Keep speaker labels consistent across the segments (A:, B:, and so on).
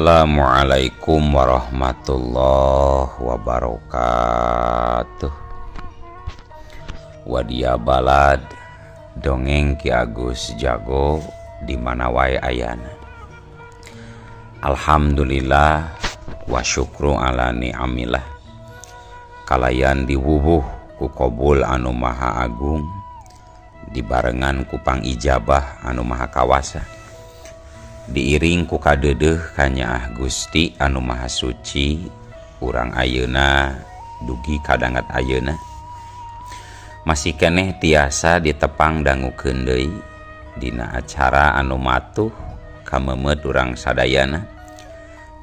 A: Assalamualaikum warahmatullahi wabarakatuh. Wadia balad dongeng Ki Agus Jago di mana wae ayana. Alhamdulillah wa syukru ala ni'amillah. Kalayan diwubuh ku qabul anu maha agung, dibarengan ku pangijabah anu maha kawasa. Diiring ku kadeudeuh ka Nyaah Gusti anu maha suci, urang ayeuna dugi kadangat ayeuna masih keneh tiasa ditepang dangukeun deui dina acara anu matuh kamemet urang sadayana,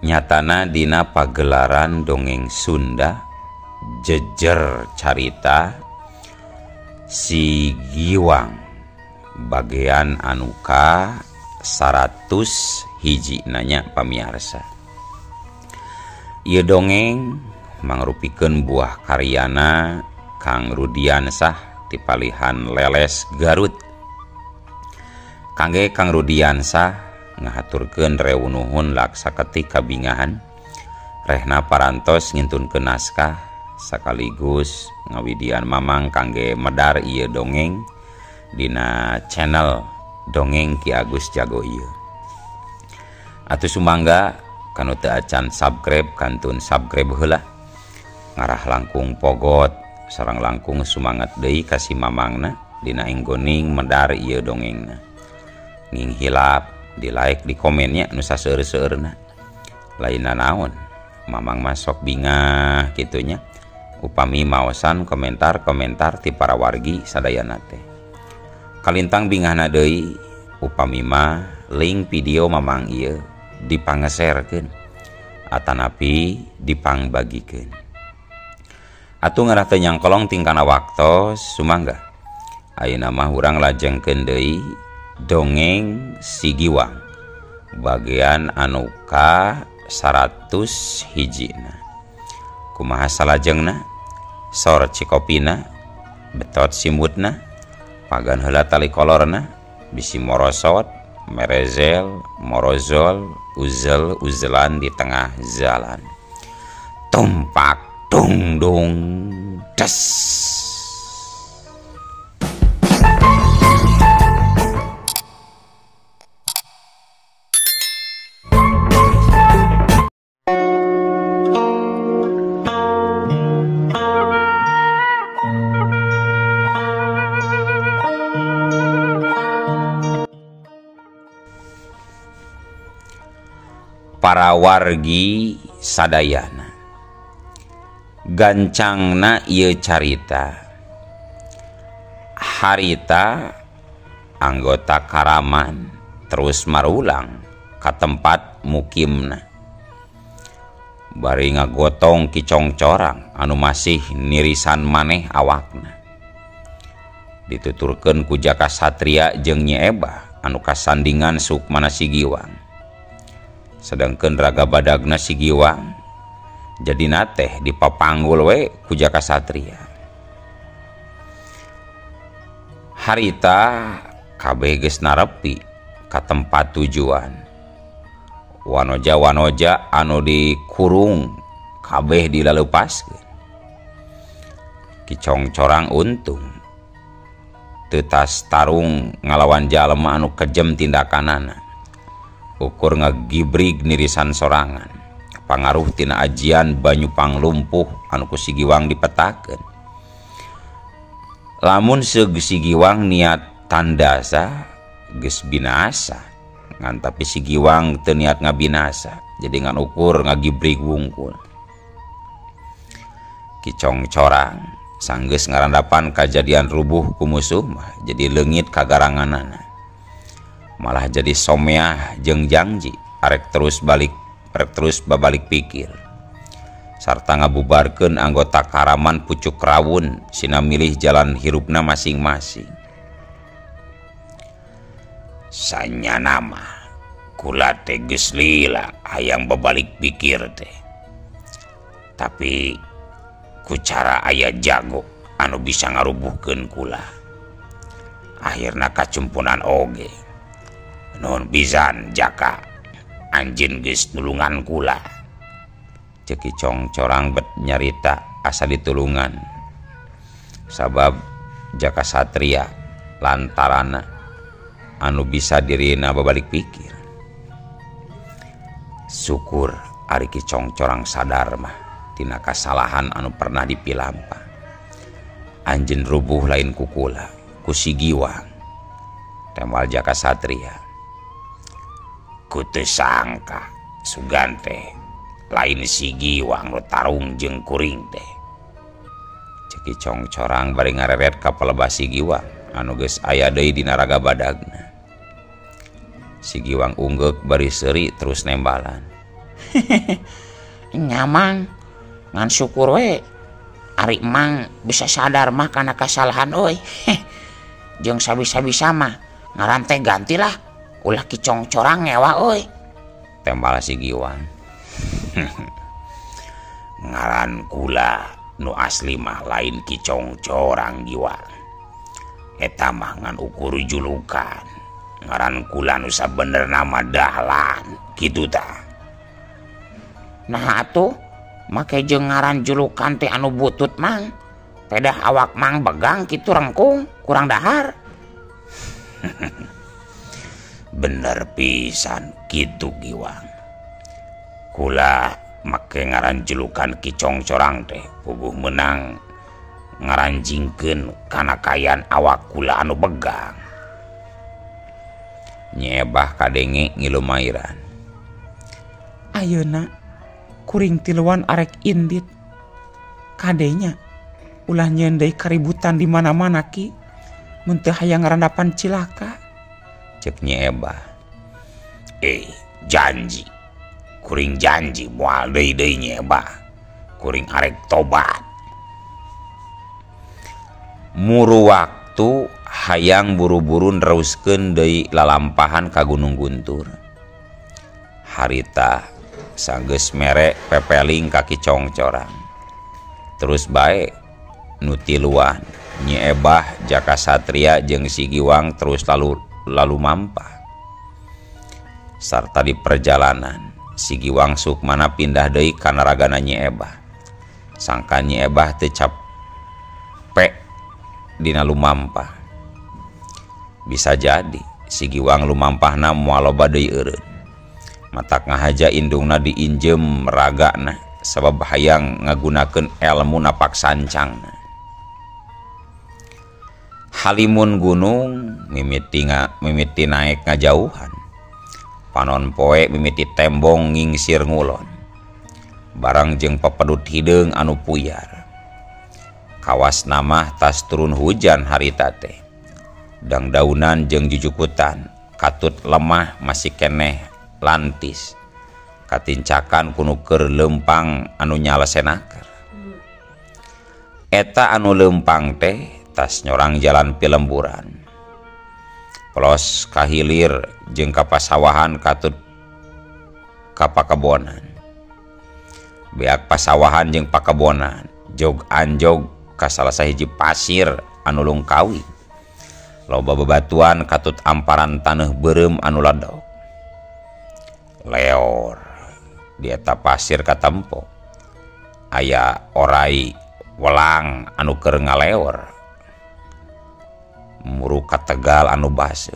A: nyatana dina pagelaran dongeng Sunda jejer carita Si Giwang bagean anu ka 100 hiji nanya pamiarsa. Ieu dongeng mangrupikeun buah karyana Kang Rudiansah ti Palihan Leles Garut. Kangge Kang Rudiansah ngahaturkeun reunuhun laksa ketik kabingahan, rehna parantos ngintunkeun naskah sakaligus ngawidian mamang kangge medar ieu dongeng dina channel Dongeng Ki Agus Jago ieu. Atuh sumangga kanu teu acan subscribe kantun subscribe heula, ngarah langkung pogot sareng langkung sumanget deui ka si mamangna dina enggoning medar ieu dongengna. Nging hilap di like di komennya nu saseueur-seueurna. Lainna naon, mamang masok bingah kitunya upami maosan komentar-komentar ti para wargi sadayana teh. Kalintang bingahna deui upami mah link video mamang ieu dipangeserkeun atanapi dipangbagikeun. Atuh ngarah teu nyangkolong tingkana waktos sumangga ayeuna mah urang lajengkeun deui dongeng Si Giwang bagean anu ka 100 hijina. Kumaha salajengna? Sor cikopina, betot simutna, pagan heula tali kolorna, bisi morosot, merezel, morozol, uzel, uzelan di tengah jalan. Tumpak dung dung des. Para wargi sadayana, gancangna ieu carita harita anggota Karaman terus marulang ka tempat mukimna bari ngagotong Ki Congcorang anu masih nirisan maneh awakna, dituturkeun ku Jaka Satria jeung Nyi Ebah anu kasandingan sukmana Si Giwang. Sedangkeun raga badagna Si Giwang jadina teh dipapanggul we ku Jaka Satria. Harita kabeh geus narepi ka tempat tujuan. Wanoja-wanoja anu dikurung kabeh dilalupaskeun. Ki Congcorang untung teu tas tarung ngalawan jalema anu kejem tindakanana. Ukur ngagibrig nirisan sorangan pangaruh tina ajian banyu panglumpuh anu ku Si Giwang dipetakeun. Lamun seug Si Giwang niat tandasa geus binasa, ngan tapi Si Giwang teu niat ngabinasa jadi ngan ukur ngagibrig wungkul. Ki Congcorang sanggeus ngarandapan kajadian rubuh ku musuh mah jadi leungit kagaranganana, malah jadi someah jeung janji arek terus babalik pikir sarta ngabubarkeun anggota Karaman pucuk rawun sina milih jalan hirupna masing-masing. Sanyana mah kula teh geus lila hayang babalik pikir teh, tapi ku cara aya jago anu bisa ngarubuhkeun kula. Akhirna kacumpunan oge. Nun pisan Jaka, anjeun geus nulungan kula. Ceuk Kicong corang bet nyarita asa ditulungan. Sabab jaka satria lantarana anu bisa dirina babalik pikir. Syukur ari Kicong corang sadar mah tina kasalahan anu pernah dipilampa. Anjeun rubuh lain kukula ku si Giwang. Tembal jaka satria. Ku teu sangka sugan teh lain si Giwang nu tarung jeung kuring teh. Ceuk Kicong corang bari ngareret ka palebah si Giwang anu geus aya deui dina raga badagna. Si Giwang unggek bari seuri terus nembalan. Nyamang ngan syukur we ari emang bisa sadar mah kana kasalahan euy. Jeung sabisa-bisa mah ngaran teh gantilah ulah Kicong corang ngewa euy. Tembal si Giwang. Ngaran kula nu asli mah lain Kicong corang Giwang. Eta mah ngan ukur julukan. Ngaran kula nu sabenerna mah Dahlan kitu tah. Nah atuh make jeung ngaran julukan teh anu butut mang. Pedah awak mang begang kitu rengkung kurang dahar. Bener pisan kitu Giwang. Kula make ngaran julukan Kicong corang teh puguh menang ngaranjingkeun kana kayan awak kula anu begang. Nyebah kadenge ngilumairan. Ayeuna kuring tiluan arek indit. Kadenya ulah nyeun deui kaributan di mana-mana ki mun teu hayang ngarandapan cilaka. Ceuk Nyebah. Janji. Kuring janji moal deui Nyebah. Kuring arek tobat. Muru waktu hayang buru-buru neruskeun deui lalampahan ka Gunung Guntur. Harita sanggeus mere pepeling ka Kicong corang. Terus bae nu tiluan Nyebah jaka satria jeung si Giwang terus lalu mampah. Sarta di perjalanan si Giwang sukmana pindah deui kana ragana Nyebah. Sangka Nyebah teu capek dina lumampah. Bisa jadi si Giwang lumampahna moal loba deui eureun. Matak ngahaja indungna diinjem ragana sabab hayang ngagunakeun elmu napak sancangna. Halimun gunung mimiti naek ngajauhan. Panon poe mimiti tembong ngingsir ngulon. Barang jeung pepedut hideung anu puyar. Kawas namah tas turun hujan harita teh. Dangdaunan jeung jujukutan katut lemah masih keneh lantis. Katincakan kuno keur lempang anu nyalesenaker. Eta anu lempang teh tas nyorang jalan pilemburan. Pelos kahilir jeung ka pasawahan katut ka pakebonan. Beak pasawahan jeung pakebonan jog anjog ka salah sahiji pasir anu lungkawi. Loba bebatuan katut amparan taneuh beureum anu ladok. Leor di eta pasir katempo aya orai welang anu keur ngaleor. Muru kategal anu baseuh.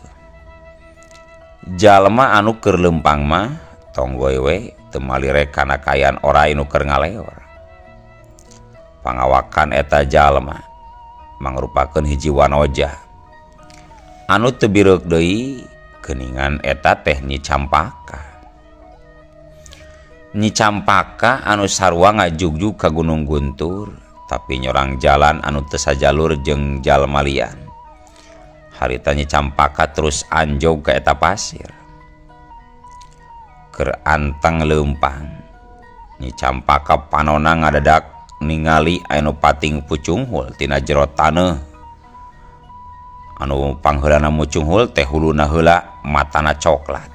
A: Jalma anu keur lempang mah tonggoy we teu malirek kana kayan orai nu keur ngaleor. Pangawakan eta jalma mangrupakeun hiji wanoja anu teu bireuk deui geuningan eta teh Nyi Campaka. Nyi Campaka anu sarua ngajugjug ka Gunung Guntur tapi nyorang jalan anu teu sajalur jeung jalma lian. Harita Nyi Campaka terus anjog ka eta pasir. Keur anteng leumpang Nyi Campaka panonna ngadadak ningali anu pating pucunghul tina jero taneuh. Anu pangheulana mucunghul teh huluna heula matana coklat.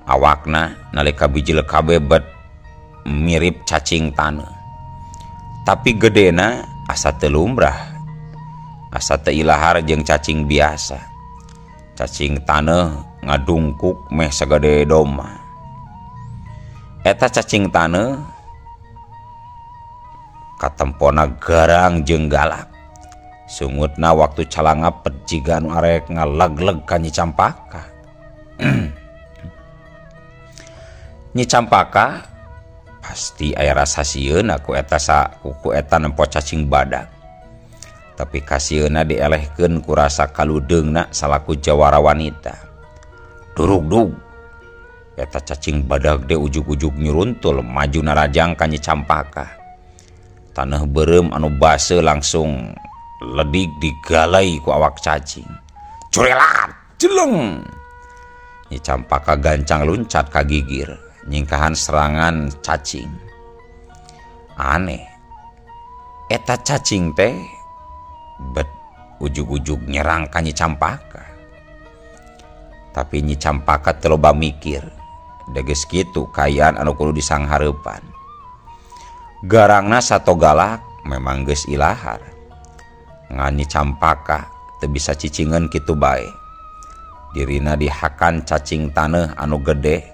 A: Awakna nalika bijil kabebet mirip cacing taneuh. Tapi gedena asa teu lumrah. Asa teu ilahar jeung cacing biasa. Cacing taneuh ngadungkuk meh sagede doma. Eta cacing taneuh katempona garang jeung galak. Sungutna waktu calangap jiga anu arek ngalegleg ka Nyi Campaka. Nyi Campaka pasti aya rasa sieun ku eta nempo cacing badak. Tapi kasieuna dielehkeun ku rasa kaludeungna salaku jawara wanita. Durug-dug eta cacing badak de ujug-ujug nyuruntul maju narajang ka Nyi Campaka. Taneuh beureum anu baseuh langsung ledik digalai ku awak cacing. Curelat jeleng. Nyi Campaka gancang luncat ka gigir nyingkahan serangan cacing. Aneh, eta cacing teh bet ujug-ujug nyerang ka Nyi Campaka. Tapi Nyi Campaka teu loba mikir, deges kitu kayaan anu kudu disanghareupan. Garangna sato galak memang geus ilahar. Ngan Nyi Campaka teu bisa cicingeun kitu bae. Dirina dihakan cacing taneuh anu gede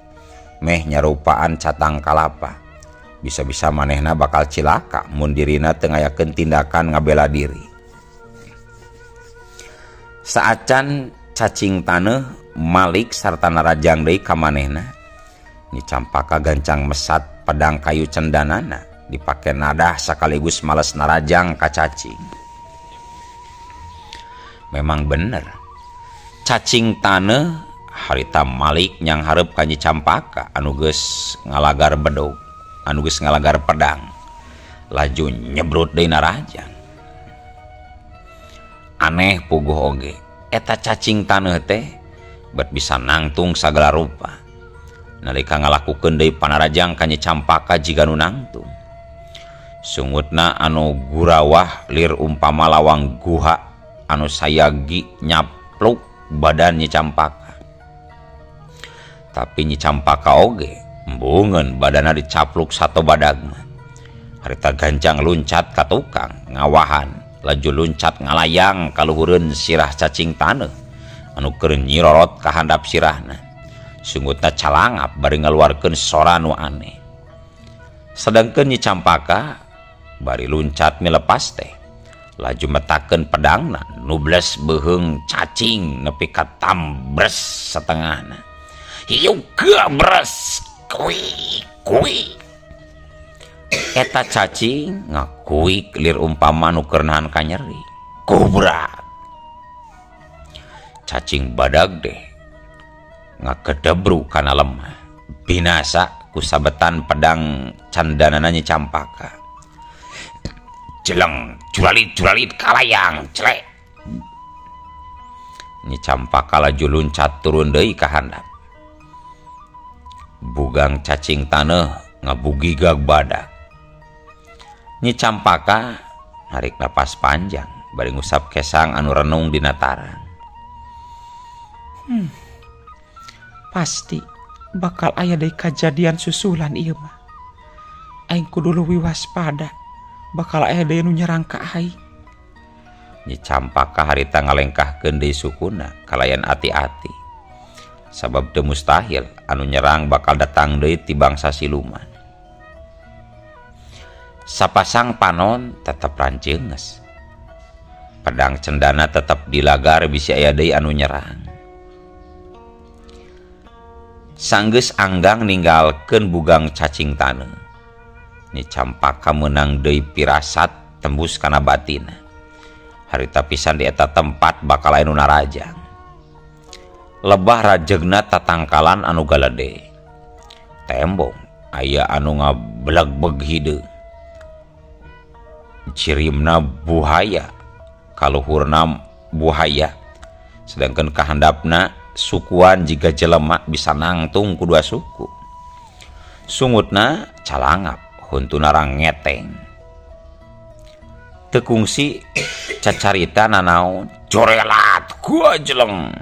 A: meh nyarupaan catang kalapa. Bisa-bisa manehna bakal cilaka mun dirina teu ngayakeun tindakan ngabela diri. Saacan cacing taneuh malik sarta narajang deui ka manehna, Nyi Campaka gancang mesat pedang kayu cendanana dipake nadah sakaligus males narajang ka cacing. Memang bener, cacing taneuh harita malik nyang hareup ka Nyi Campaka anu geus ngalagar bedog, anu geus ngalagar pedang, laju nyebrut deui narajang. Aneh puguh oge, eta cacing taneuh teh bet bisa nangtung sagala rupa. Nalika ngalakukeun deui panarajang ka Nyi Campaka jiga nu nangtung. Sungutna anu gurawah lir umpama lawang guha anu sayagi nyapluk badan Nyi Campaka. Tapi Nyi Campaka oge embungeun badanna dicapluk sato badagna. Harita gancang luncat ka tukang ngawahan, laju luncat ngalayang kaluhureun sirah cacing taneuh anu keur nyirorot ka handap sirahna. Sungutna calangap bari ngaluarkeun sora nu aneh. Sedengkeun Nyi Campaka bari luncat milepas teh laju metakeun pedangna nubles beuheung cacing nepi ka tambres satengahna. Hiu gabres kui. Eta cacing ngakuik lir umpama nu keur nahan ka nyeri. Kubrak. Cacing badag deh ngakedebru kana lemah. Binasa ku sabetan pedang candanana Nyi Campaka. Jeleng juralit kalayang celek. Nyi Campaka laju luncat turun deui ka handap. Bugang cacing taneuh ngabugigag badak. Nyi Campaka narik napas panjang bari ngusap kesang anu renung dina tarang.
B: Pasti bakal aya deui kajadian susulan ieu mah. Aing kudu leuwih waspada, bakal aya deui nu nyerang ka aing.
A: Nyi Campaka harita ngalengkahkeun deui sukuna kalayan ati-ati. Sabab teu mustahil anu nyerang bakal datang deui ti bangsa siluman. Sapasang panon tetep ranceungeus. Pedang cendana tetep dilagar bisi aya deui anu nyerang. Sanggeus anggang ninggalkeun bugang cacing taneuh. Nyi Campaka meunang deui pirasat tembus kana batinna. Harita pisan di eta tempat bakal aya nu narajang. Lebah rajegna tatangkalan anu galede. Tembong aya anu ngabeleg-beg hideung. Cirimna buhaya, kaluhurna buhaya. Sedangkan kahandapna sukuan jiga jelema bisa nangtung ku dua suku. Sungutna calangap, huntuna rang ngeteng. Teu kungsi cacarita nanaon, jorelat gua jeleng.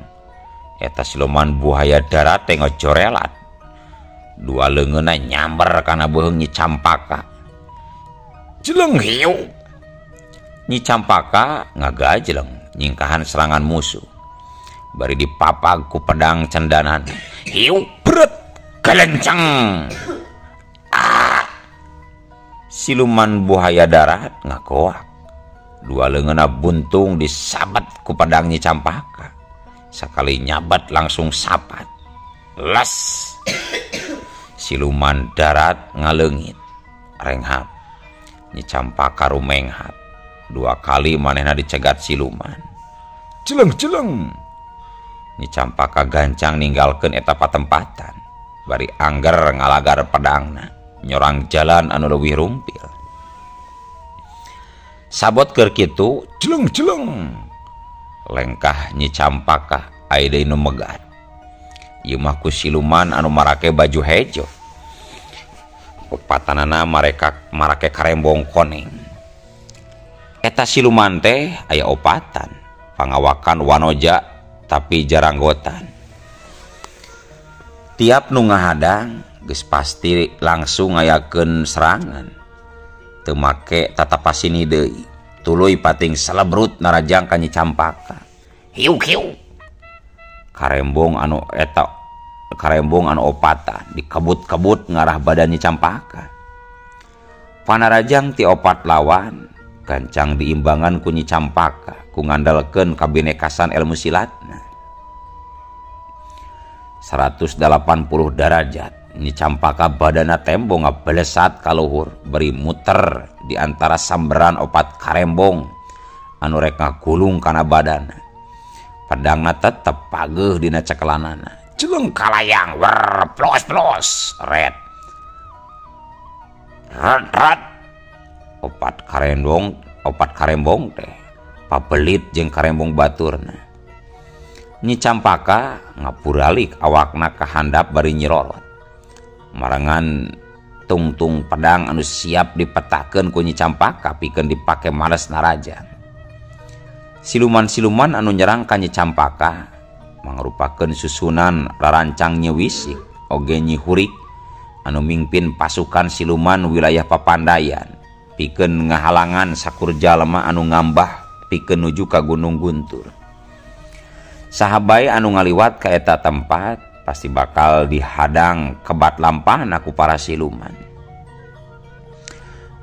A: Eta siluman buaya darat teh ngojorelat. Dua leungeunna nyamber kana beuheung Nyi Campaka. Jeleng hiu. Nyi Campaka ngagajleng nyingkahan serangan musuh. Bari dipapag ku pedang cendanan. Hiu bret galenceng. Siluman buaya darat ngakoak. Dua leungeunna buntung disabat ku padang Nyi Campaka. Sakali nyabat langsung sapat. Las. Siluman darat ngaleungit. Renghap. Nyi Campaka rumenghap. Dua kali manehna dicegat siluman. Jeleng-jeleng. Nyi Campaka gancang ninggalkeun eta patempatan. Bari angger ngalagar pedangna. Nyorang jalan anu leuwih rumpil. Sabot keur kitu, jeleng-jeleng. Lengkah Nyi Campaka aya deui nu megat. Ieu mah ku siluman anu marake baju hejo. Pepatanana marake karembong koneng. Eta siluman teh aya opatan, pangawakan wanoja tapi jaranggotan. Tiap nu ngahadang geus pasti langsung ngayakeun serangan. Teu make tatapasini deui. Tuluy pating salebrut narajang ka Nyi Campaka. Hiu-hiu. Karembong anu opatan dikebut-kebut ngarah badan Nyi Campaka. Panarajang ti opat lawan gancang diimbangan ku Nyi Campaka ku ngandalkeun kabinekasan ilmu silatna. 180 derajat Nyi Campaka badana tembo ngabelesat ka luhur beri muter di antara samberan opat karembong anu rek ngagulung kana badana. Pedangna tetep pageuh dina cekelanana. Jeleng kalayang wer plos-plos red. Rat. Opat karembong teh pabelit jeung karembong baturna. Nyi Campaka ngapuralik awakna ka handap bari nyirorot. Marangan tungtung pedang anu siap dipetakeun ku Nyi Campaka pikeun dipake males narajang. Siluman-siluman anu nyerang ka Nyi Campaka mangrupakeun susunan rarancang Nyi Wisik oge Nyi Hurik anu mingpin pasukan siluman wilayah Papandayan pikeun ngahalangan sakur jalma anu ngambah pikeun nuju ka Gunung Guntur. Sahabai anu ngaliwat ka eta tempat pasti bakal dihadang kebat lampahna ku para siluman.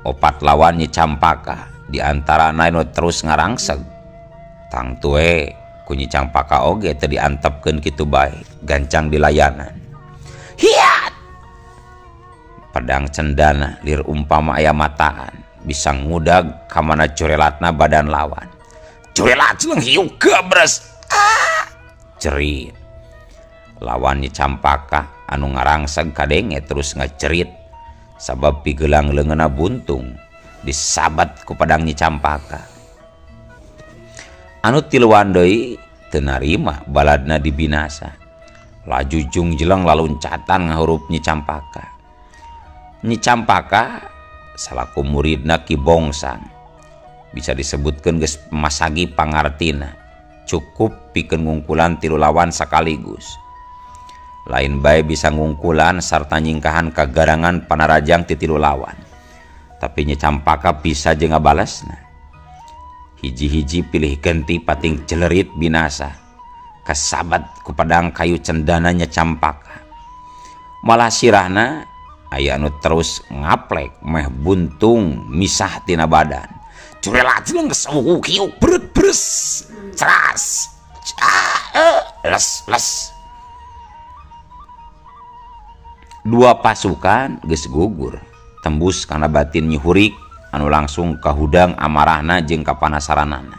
A: Opat lawan Nyi Campaka diantarana anu terus ngarangseg. Tang tue ku Nyi Campaka oge teu diantepkeun kitu bae, gancang dilayanan. Hiat! Pedang cendana lir umpama aya mataan bisa ngudag ka mana corelatna badan lawan. Corelat jeleng hiu gabres. Cerit. Lawan Nyi Campaka anu ngarangseg kadenge terus ngacerit sabab pigelang leungeunna buntung disabat ku pedang Nyi Campaka. Anu tiluan deui teu narima baladna dibinasa. Laju jungjeleng laluncatan ngahurup Nyi Campaka. Nyi Campaka salaku muridna Ki Bongsang. Bisa disebutkeun geus masagi pangartina. Cukup pikeun ngungkulan tilu lawan sakaligus. Lain bae bisa ngungkulan sarta nyingkahan kagarangan panarajang ti tilu lawan. Tapi Nyi Campaka bisa jeung ngabalesna. Hiji-hiji pilih genti pating celerit binasa. Kasabat ku pedang kayu cendana Nyi Campaka. Malah sirahna aya anu terus ngaplek meh buntung misah tina badan. Curelat jeung geus kieu bret-bres. Ceras. Les. Dua pasukan geus gugur tembus kana batin Nyi Hurik anu langsung ka hudang amarahna jeung kapanasaranana.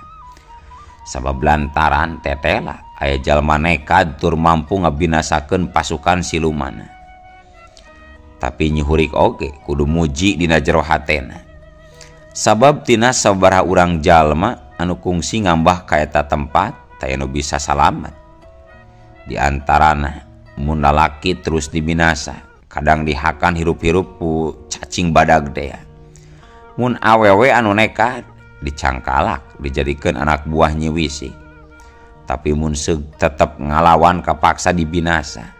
A: Sabab lantaran tetela aya jalma nekat tur mampu ngabinasakeun pasukan siluman. Tapi Nyi Hurik oge kudu muji dina jero hatena. Sabab tina sabaraha urang jalma anu kungsi ngambah ka eta tempat teu anu bisa salamet. Di antarana mun lalaki terus dibinasa, kadang dihakan hirup-hirup ku cacing badag dea. Mun awewe anu nekat dicangkalak dijadikeun anak buah Nyi Wisik. Tapi mun seug tetep ngalawan kapaksa dibinasa.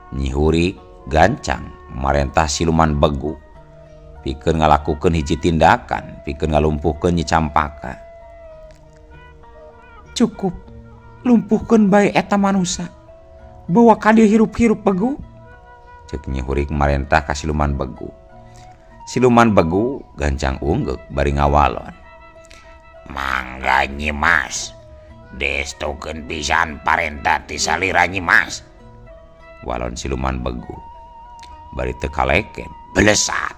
A: Nyi Hurik gancang marentah siluman begu pikeun ngalakukeun hiji tindakan pikeun ngalumpuhkeun Nyi Campaka.
B: Cukup lumpuhkeun bae eta manusia. Bawa ka dieu hirup-hirup begu.
A: Ceuk Nyi Hurik marentah ka siluman begu. Siluman Begu gancang ungguk bari ngawalon.
C: Mangga Nyimas, destokeun pisan parenta ti salira Nyimas.
A: Walon Siluman Begu. Bari teu kaleken belesat.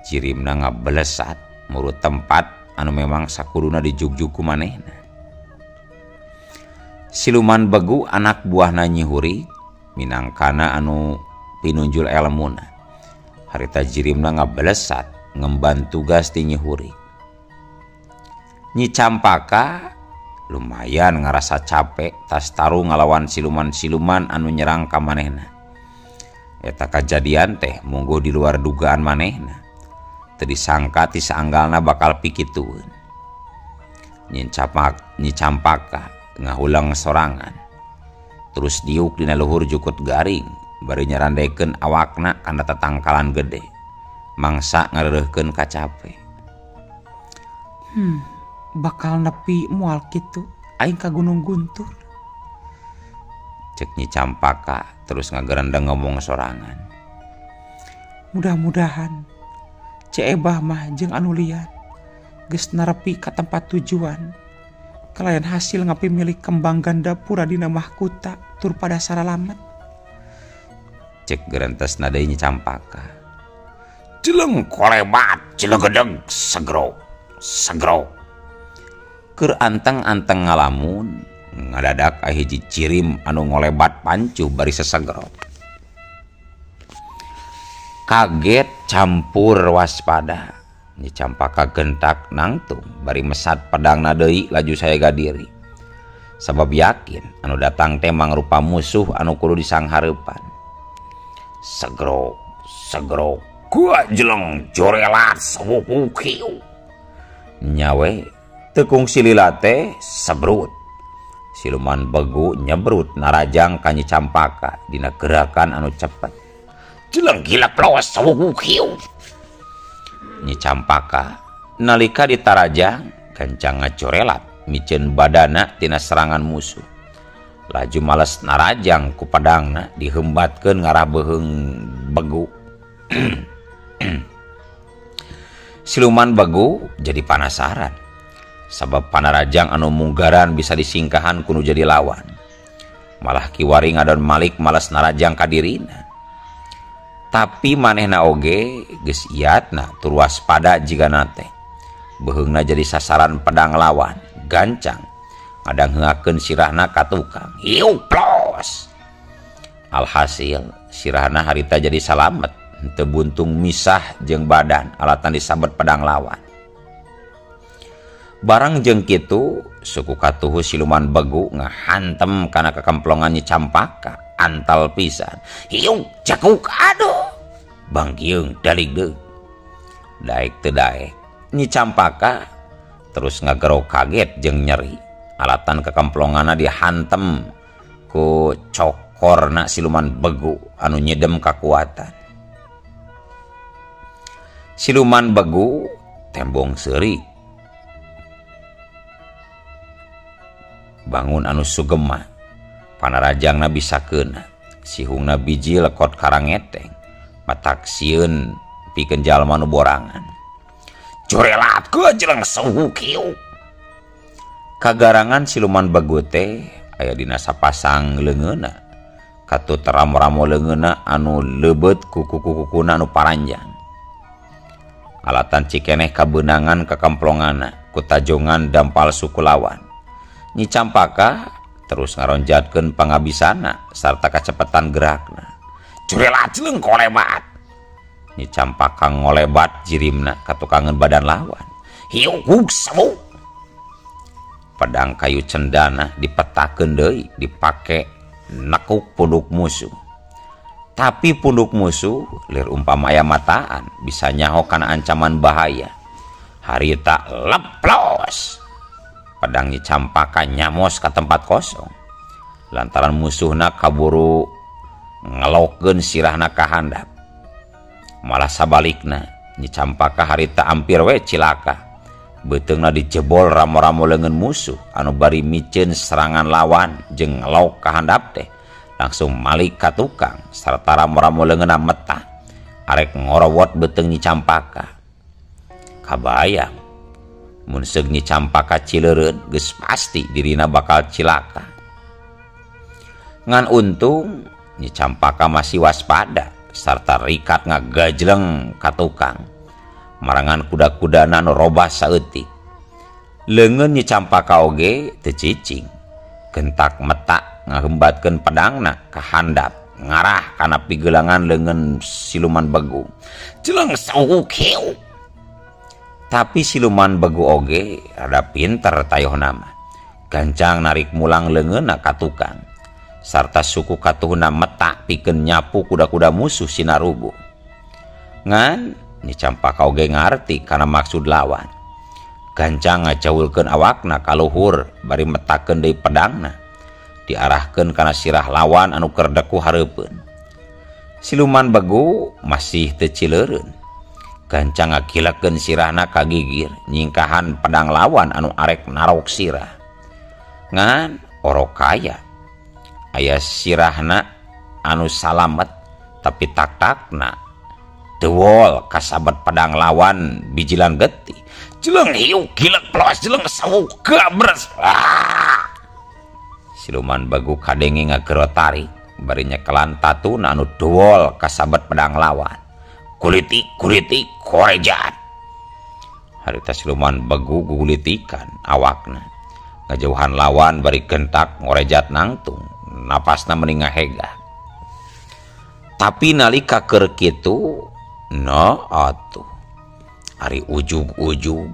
A: Cirimna ngabelesat murut tempat anu memang sakuduna dijugjug ku manehna. Siluman Begu anak buahna Nyi Hurig minangkana anu pinunjul elmuna. Harita jirimna ngabelesat ngemban tugas ti Nyi Hurig. Nyi Campaka lumayan ngerasa capek tas taruh ngalawan siluman-siluman anu nyerang ka manehna. Eta kajadian teh mungguh di luar dugaan manehna. Teu disangka ti saanggalna bakal pikitueun. Nyi Campaka ngahulang sorangan. Terus diuk dina luhur jukut garing bari nyerandekeun awakna kana tatangkalan gede. Mangsa ngareureuhkeun kacape.
B: Bakal nepi moal kitu aing ka Gunung Guntur.
A: Cek Nyi Campaka terus ngagerendeng ngomong sorangan.
B: Mudah-mudahan Cek Ebah mah jeung anu lian geus narepi ka tempat tujuan. Kalayan hasil ngapi milik kembang ganda pura dina mahkota tur pada saralamet.
A: Cek gerentes deui Nyi Campaka.
C: Jeleng kolebat, cilegedeg, segro.
A: Keur anteng-anteng ngalamun ngadadak hiji cirim anu ngolebat pancuh bari sesegrop. Kaget campur waspada. Nyi Campaka gentak nangtung bari mesat pedangna deui laju saega diri. Sabab yakin anu datang teh mangrupa musuh anu kudu disanghareupan.
C: Segro, gua jeleng jorelat sepupu kieu.
A: Nyawe tekung silila teh sebrut. Siluman Begu nyebrut narajang ka Nyi Campaka dina gerakan anu cepet.
C: Jeleng gila plos sepupu kieu.
A: Nyi Campaka nalika ditarajang gancang ngacorelat miceun badana tina serangan musuh. Laju males narajang ku pedangna dihembatkeun ngarah beheung Begu. Siluman Begu jadi penasaran. Sabab panarajang anu munggaran bisa disingkahan kudu jadi lawan. Malah kiwari ngadon Malik males narajang ka dirina. Tapi manehna oge geus iatna tur waspada jigana teh. Beheungna jadi sasaran pedang lawan, gancang ngadangheungakeun sirahna ka tukang.
C: Ieu plos.
A: Alhasil sirahna harita jadi salamet, teu buntung misah jeung badan alatan disabet pedang lawan. Barang jeung kitu suku katuhu Siluman Begu ngahantem kana kekemplongan Nyi Campaka antal pisan.
C: Ieu cekuk aduh.
A: Bangkieung daligdeug. Daek teu daek Nyi Campaka terus ngagero kaget jeung nyeri. Alatan kekemplonganna dihantem ku cokorna Siluman Begu anu nyedem kakuatan. Siluman Begu tembong seuri. Bangun anu sugema. Panarajangna bisa keuna. Sihungna biji lekot karangeteng. Matak sieun pikeun jalma nu borangan.
C: Jorelat gua jeleng sepupu kieu.
A: Kagarangan Siluman Begu teh aya dina sapasang leungeunna. Katut ramo-ramo leungeunna anu leubeut ku kuku-kukuna anu paranjang. Alatan cikeneh kabeunangan kekemplonganna ku tajongan dampal suku lawan. Nyi Campaka terus ngaronjatkeun pangabisana sarta kacepetan gerakna.
C: Jorelat jeleng kolebat.
A: Nyi Campaka ngolebat jirimna katukangeun badan lawan.
C: Hiu huk semu.
A: Pedang kayu cendana dipetakeun deui dipake nekuk punduk musuh. Tapi punduk musuh lir umpama aya mataan bisa nyaho kana ancaman bahaya. Harita leplos. Pedang Nyi Campaka nyamos ka tempat kosong. Lantaran musuhna kaburu ngelokkeun sirahna ka handap. Malah sabalikna Nyi Campaka harita ampir we cilaka. Beuteungna dijebol ramo-ramo leungeun musuh anu bari miceun serangan lawan jeung ngelok ka handap teh. Langsung malik ka tukang sarta ramo-ramo leungeunna metah. arek ngorowot beteng Nyi Campaka. Kabayang mun seug Nyi Campaka cileureun geus pasti dirina bakal cilaka. Ngan untung Nyi Campaka masih waspada sarta rikat ngagajleng ka tukang marangan kuda-kudana nu robah saeutik. Leungeun Nyi Campaka oge teu cicing, gentak metak ngahembatkeun pedangna ka handap ngarah kana pigelangan leungeun Siluman Begu.
C: Jeleng saukiu.
A: Tapi Siluman Begu oge rada pinter tayohna mah. Gancang narik mulang leungeunna ka tukang. Sarta suku katuhna metak pikeun nyapu kuda-kuda musuh sinarubu. Ngan Nyi Campaka oge ngarti kana maksud lawan. Gancang ngacaulkeun awakna ka luhur bari metakeun deui pedangna. Diarahkeun kana sirah lawan anu keur deku hareupeun. Siluman Begu masih teu cileureun. Gancang ngakilekeun sirahna ka gigir nyingkahan pedang lawan anu arek narok sirah. Ngan orokaya aya sirahna anu salamet tapi tak-takna dewol kasabet pedang lawan bijilan geti.
C: Jeleng hiu gilek plos jeleng sauka beres.
A: Siluman Begu kadenge ngagero tarik bari nyekelan tatuna anu dewol kasabet pedang lawan.
C: Kulitik korejat.
A: Harita Siluman Begu gulitikan awakna ngajauhan lawan bari gentak ngorejat nangtung napasna mending ngahega. Tapi nalika keur kitu atuh ari ujug-ujug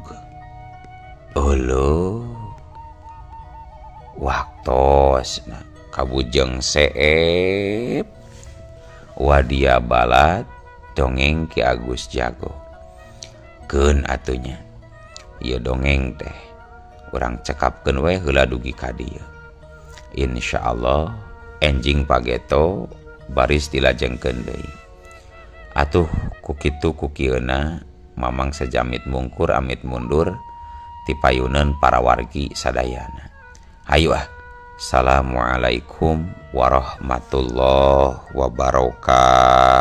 A: eueuh waktosna kabujeng seep wadia balat dongeng Ki Agus Jago. Keun atunya ieu dongeng teh urang cekapkeun we heula dugi ka dieu. Insyaallah enjing pageto baris dilajengkeun deui. Atuh ku kitu ku kieuna mamang sajamit mungkur amit mundur ti payuneun para wargi sadayana. Hayu Assalamualaikum warahmatullahi wabarakatuh.